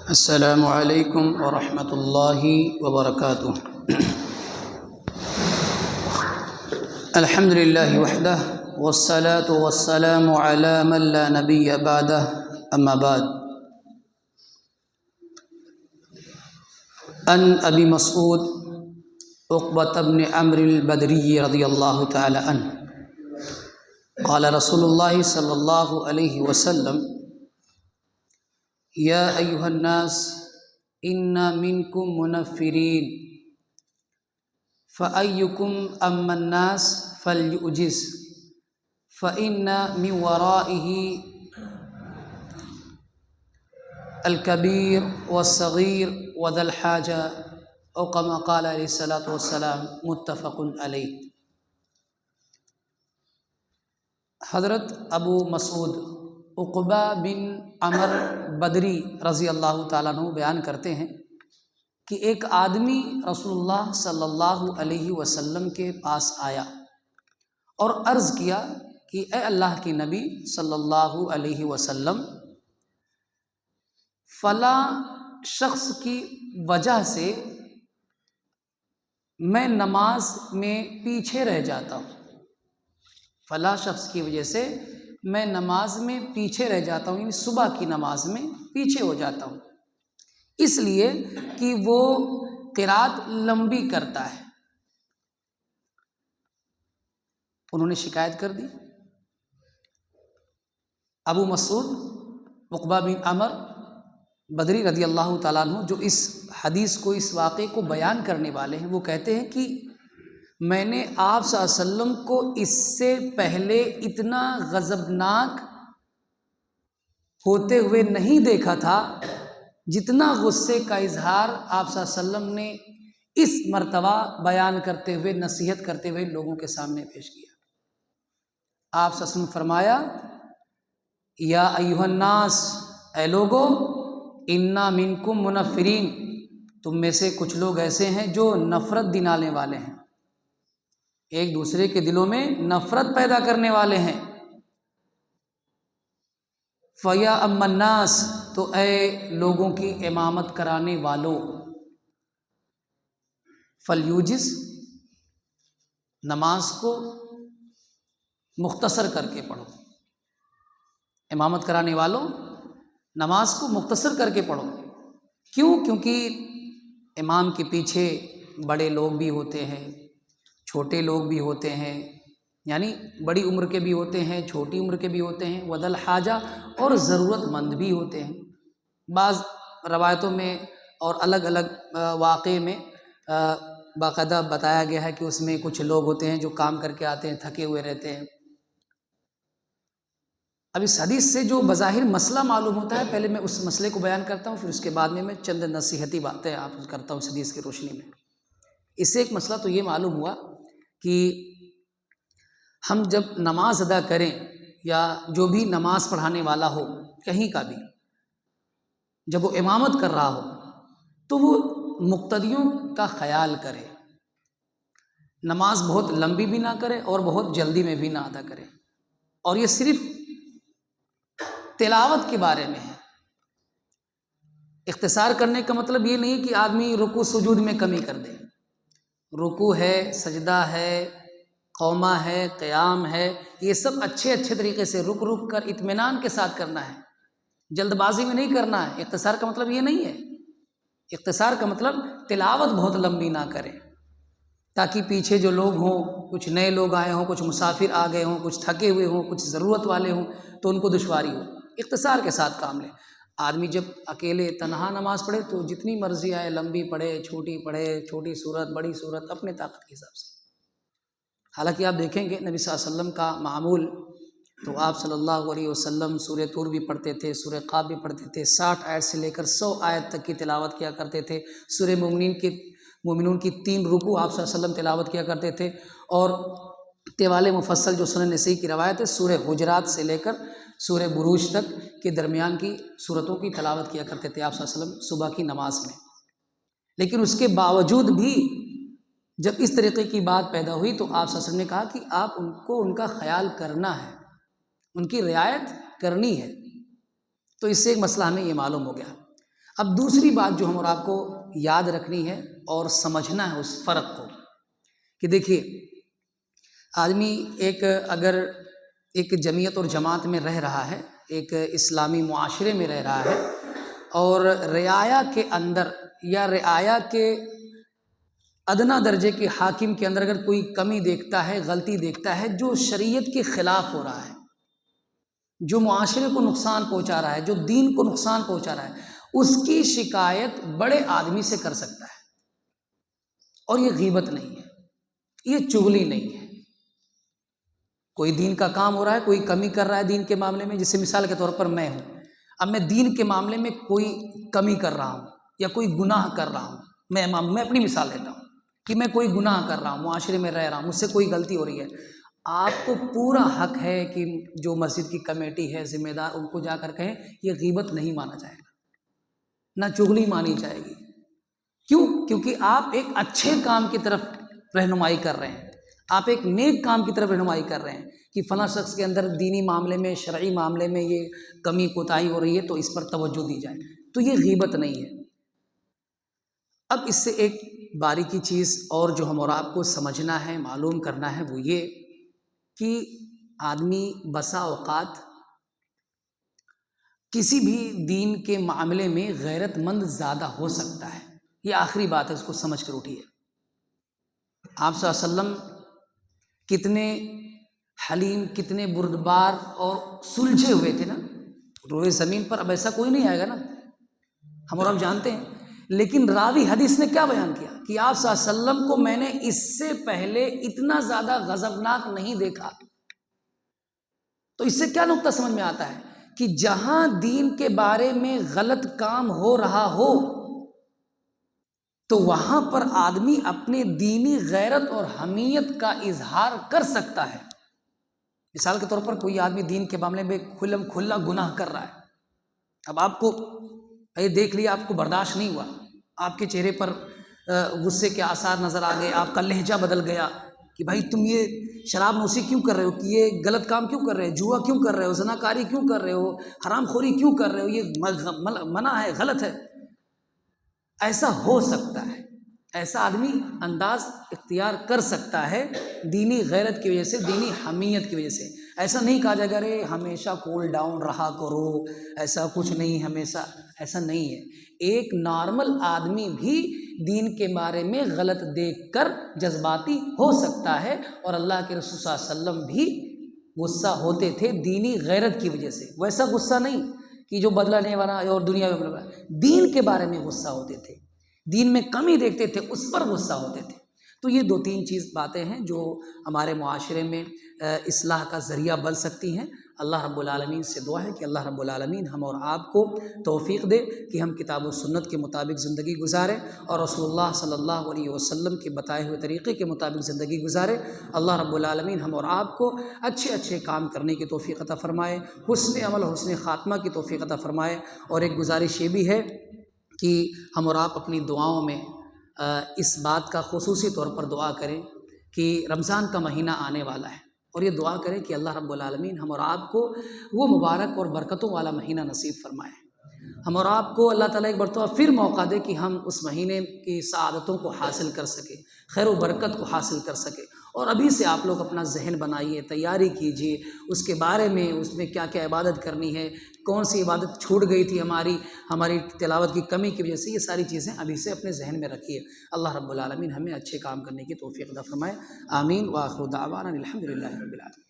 السلام علیکم ورحمۃ اللہ وبرکاتہ۔ الحمد للہ وحدہ والصلاة والسلام علی من لا نبی بعدہ، اما بعد۔ ان ابی مسعود عقبۃ بن عمرو البدری رضی اللہ تعالی عنہ قال رسول اللہ صلی اللہ علیہ وسلم: یا ایھا الناس ان منکم منفرین فأیکم اما الناس فلیعجز فإن من ورائه الکبیر والصغیر وذا الحاجہ او کما قال علیہ الصلاۃ والسلام، متفق علیہ۔ حضرت ابو مسعود عقبہ بن عمر بدری رضی اللہ تعالیٰ عنہ بیان کرتے ہیں کہ ایک آدمی رسول اللہ صلی اللہ علیہ وسلم کے پاس آیا اور عرض کیا کہ اے اللہ کے نبی صلی اللہ علیہ وسلم، فلاں شخص کی وجہ سے میں نماز میں پیچھے رہ جاتا ہوں، فلاں شخص کی وجہ سے میں نماز میں پیچھے رہ جاتا ہوں، یعنی صبح کی نماز میں پیچھے ہو جاتا ہوں، اس لیے کہ وہ قرات لمبی کرتا ہے۔ انہوں نے شکایت کر دی۔ ابو مسعود عقبہ بن عمر بدری رضی اللہ تعالیٰ عنہ جو اس حدیث کو، اس واقعے کو بیان کرنے والے ہیں، وہ کہتے ہیں کہ میں نے آپ صلی اللہ علیہ وسلم کو اس سے پہلے اتنا غضبناک ہوتے ہوئے نہیں دیکھا تھا جتنا غصے کا اظہار آپ صلی اللہ علیہ وسلم نے اس مرتبہ بیان کرتے ہوئے، نصیحت کرتے ہوئے لوگوں کے سامنے پیش کیا۔ آپ صلی اللہ علیہ وسلم فرمایا: یا ایھا الناس، اے لوگو، انا منکم منفرین، تم میں سے کچھ لوگ ایسے ہیں جو نفرت دلانے والے ہیں، ایک دوسرے کے دلوں میں نفرت پیدا کرنے والے ہیں۔ فیا اما الناس، تو اے لوگوں کی امامت کرانے والوں، فلیوجز، نماز کو مختصر کر کے پڑھو۔ امامت کرانے والوں، نماز کو مختصر کر کے پڑھو۔ کیوں؟ کیونکہ امام کے پیچھے بڑے لوگ بھی ہوتے ہیں، چھوٹے لوگ بھی ہوتے ہیں، یعنی بڑی عمر کے بھی ہوتے ہیں، چھوٹی عمر کے بھی ہوتے ہیں، وذا الحاجہ، اور ضرورت مند بھی ہوتے ہیں۔ بعض روایتوں میں اور الگ الگ واقعے میں باقاعدہ بتایا گیا ہے کہ اس میں کچھ لوگ ہوتے ہیں جو کام کر کے آتے ہیں، تھکے ہوئے رہتے ہیں۔ اب اس حدیث سے جو بظاہر مسئلہ معلوم ہوتا ہے، پہلے میں اس مسئلے کو بیان کرتا ہوں، پھر اس کے بعد میں چند نصیحتی باتیں آپ کرتا ہوں اس حدیث کی روشنی میں۔ اس سے ایک مسئلہ تو یہ معلوم ہوا کہ ہم جب نماز ادا کریں، یا جو بھی نماز پڑھانے والا ہو کہیں کا بھی، جب وہ امامت کر رہا ہو تو وہ مقتدیوں کا خیال کرے، نماز بہت لمبی بھی نہ کرے اور بہت جلدی میں بھی نہ ادا کرے۔ اور یہ صرف تلاوت کے بارے میں ہے۔ اختصار کرنے کا مطلب یہ نہیں کہ آدمی رکوع سجود میں کمی کر دے۔ رکوع ہے، سجدہ ہے، قومہ ہے، قیام ہے، یہ سب اچھے طریقے سے رک کر اطمینان کے ساتھ کرنا ہے، جلد بازی میں نہیں کرنا ہے۔ اختصار کا مطلب یہ نہیں ہے۔ اختصار کا مطلب تلاوت بہت لمبی نہ کریں، تاکہ پیچھے جو لوگ ہوں، کچھ نئے لوگ آئے ہوں، کچھ مسافر آ گئے ہوں، کچھ تھکے ہوئے ہوں، کچھ ضرورت والے ہوں، تو ان کو دشواری ہو۔ اختصار کے ساتھ کام لیں۔ آدمی جب اکیلے تنہا نماز پڑھے تو جتنی مرضی آئے، لمبی پڑھے، چھوٹی صورت، بڑی صورت، اپنے طاقت کے حساب سے۔ حالانکہ آپ دیکھیں گے نبی صلی اللہ علیہ وسلم کا معمول، تو آپ صلی اللہ علیہ وسلم سورہ طور بھی پڑھتے تھے، سورہ قاف بھی پڑھتے تھے، 60 آیت سے لے کر 100 آیت تک کی تلاوت کیا کرتے تھے۔ سورہ مومنون کی 3 رکوع آپ صلی اللہ علیہ وسلم تلاوت کیا کرتے تھے، اور طوال مفصل جو سنن نسائی کی روایت ہے، سورہ حجرات سے لے کر سورہ بروج تک کے درمیان کی صورتوں کی تلاوت کیا کرتے تھے آپ صلی اللہ علیہ وسلم صبح کی نماز میں۔ لیکن اس کے باوجود بھی جب اس طریقے کی بات پیدا ہوئی تو آپ صلی اللہ علیہ وسلم نے کہا کہ آپ ان کو ان کا خیال کرنا ہے، ان کی رعایت کرنی ہے۔ تو اس سے ایک مسئلہ ہمیں یہ معلوم ہو گیا۔ اب دوسری بات جو ہم اور آپ کو یاد رکھنی ہے اور سمجھنا ہے اس فرق کو، کہ دیکھیے آدمی اگر ایک جمعیت اور جماعت میں رہ رہا ہے، ایک اسلامی معاشرے میں رہ رہا ہے، اور رعایا کے اندر یا رعایا کے ادنا درجے کے حاکم کے اندر اگر کوئی کمی دیکھتا ہے، غلطی دیکھتا ہے جو شریعت کے خلاف ہو رہا ہے، جو معاشرے کو نقصان پہنچا رہا ہے، جو دین کو نقصان پہنچا رہا ہے، اس کی شکایت بڑے آدمی سے کر سکتا ہے، اور یہ غیبت نہیں ہے، یہ چغلی نہیں ہے۔ کوئی دین کا کام ہو رہا ہے، کوئی کمی کر رہا ہے دین کے معاملے میں، جیسے مثال کے طور پر میں ہوں، اب میں دین کے معاملے میں کوئی کمی کر رہا ہوں یا کوئی گناہ کر رہا ہوں، میں اپنی مثال لیتا ہوں کہ میں کوئی گناہ کر رہا ہوں، معاشرے میں رہ رہا ہوں، مجھ سے کوئی غلطی ہو رہی ہے، آپ کو پورا حق ہے کہ جو مسجد کی کمیٹی ہے، ذمہ دار، ان کو جا کر کہیں یہ غیبت نہیں مانا جائے گا، نہ چغلی مانی جائے گی۔ کیوں؟ کیونکہ آپ ایک اچھے کام کی طرف رہنمائی کر رہے ہیں، آپ ایک نیک کام کی طرف رہنمائی کر رہے ہیں کہ فلاں شخص کے اندر دینی معاملے میں، شرعی معاملے میں یہ کمی کوتاہی ہو رہی ہے تو اس پر توجہ دی جائے، تو یہ غیبت نہیں ہے۔ اب اس سے ایک باریکی چیز اور جو ہم اور آپ کو سمجھنا ہے، معلوم کرنا ہے، وہ یہ کہ آدمی بسا اوقات کسی بھی دین کے معاملے میں غیرت مند زیادہ ہو سکتا ہے، یہ آخری بات ہے، اس کو سمجھ کر اٹھیے۔ آپ صلی اللہ علیہ وسلم کتنے حلیم، کتنے بردبار اور سلجھے ہوئے تھے نا، روئے زمین پر اب ایسا کوئی نہیں آئے گا نا، ہم اور آپ جانتے ہیں، لیکن راوی حدیث نے کیا بیان کیا کہ آپ صلی اللہ علیہ وسلم کو میں نے اس سے پہلے اتنا زیادہ غضبناک نہیں دیکھا۔ تو اس سے کیا نقطہ سمجھ میں آتا ہے کہ جہاں دین کے بارے میں غلط کام ہو رہا ہو تو وہاں پر آدمی اپنے دینی غیرت اور حمیت کا اظہار کر سکتا ہے۔ مثال کے طور پر کوئی آدمی دین کے معاملے میں کھلم کھلا گناہ کر رہا ہے، اب آپ کو دیکھ لیا، آپ کو برداشت نہیں ہوا، آپ کے چہرے پر غصے کے آثار نظر آ گئے، آپ کا لہجہ بدل گیا کہ بھائی تم یہ شراب نوشی کیوں کر رہے ہو، کہ یہ غلط کام کیوں کر رہے ہو، جوا کیوں کر رہے ہو، زنا کاری کیوں کر رہے ہو، حرام خوری کیوں کر رہے ہو، یہ منع ہے، غلط ہے۔ ایسا ہو سکتا ہے، ایسا آدمی انداز اختیار کر سکتا ہے دینی غیرت کی وجہ سے، دینی حمیت کی وجہ سے۔ ایسا نہیں کہا جائے گا رے ہمیشہ کول ڈاؤن رہا کرو، ایسا کچھ نہیں، ہمیشہ ایسا نہیں ہے۔ ایک نارمل آدمی بھی دین کے بارے میں غلط دیکھ کر جذباتی ہو سکتا ہے، اور اللہ کے رسول صلی اللہ علیہ وسلم بھی غصہ ہوتے تھے دینی غیرت کی وجہ سے، ویسا غصہ نہیں کہ جو بدلہ لینے والا اور دنیا میں بدلہ، دین کے بارے میں غصہ ہوتے تھے، دین میں کمی دیکھتے تھے، اس پر غصہ ہوتے تھے۔ تو یہ دو تین باتیں ہیں جو ہمارے معاشرے میں اصلاح کا ذریعہ بن سکتی ہیں۔ اللہ رب العالمین سے دعا ہے کہ اللہ رب العالمین ہم اور آپ کو توفیق دے کہ ہم کتاب و سنت کے مطابق زندگی گزاریں اور رسول اللہ صلی اللہ علیہ وسلم کے بتائے ہوئے طریقے کے مطابق زندگی گزاریں۔ اللہ رب العالمین ہم اور آپ کو اچھے اچھے کام کرنے کی توفیق عطا فرمائے، حسن عمل، حسن خاتمہ کی توفیق عطا فرمائے۔ اور ایک گزارش یہ بھی ہے کہ ہم اور آپ اپنی دعاؤں میں اس بات کا خصوصی طور پر دعا کریں کہ رمضان کا مہینہ آنے والا ہے، اور یہ دعا کریں کہ اللہ رب العالمین ہم اور آپ کو وہ مبارک اور برکتوں والا مہینہ نصیب فرمائے، ہم اور آپ کو اللہ تعالیٰ ایک مرتبہ پھر موقع دے کہ ہم اس مہینے کی سعادتوں کو حاصل کر سکیں، خیر و برکت کو حاصل کر سکیں۔ اور ابھی سے آپ لوگ اپنا ذہن بنائیے، تیاری کیجیے اس کے بارے میں، اس میں کیا کیا عبادت کرنی ہے، کون سی عبادت چھوٹ گئی تھی ہماری تلاوت کی کمی کی وجہ سے، یہ ساری چیزیں ابھی سے اپنے ذہن میں رکھیے۔ اللہ رب العالمین ہمیں اچھے کام کرنے کی توفیق عطا فرمائے، آمین۔ وآخر دعوانا الحمد للہ رب العالمین۔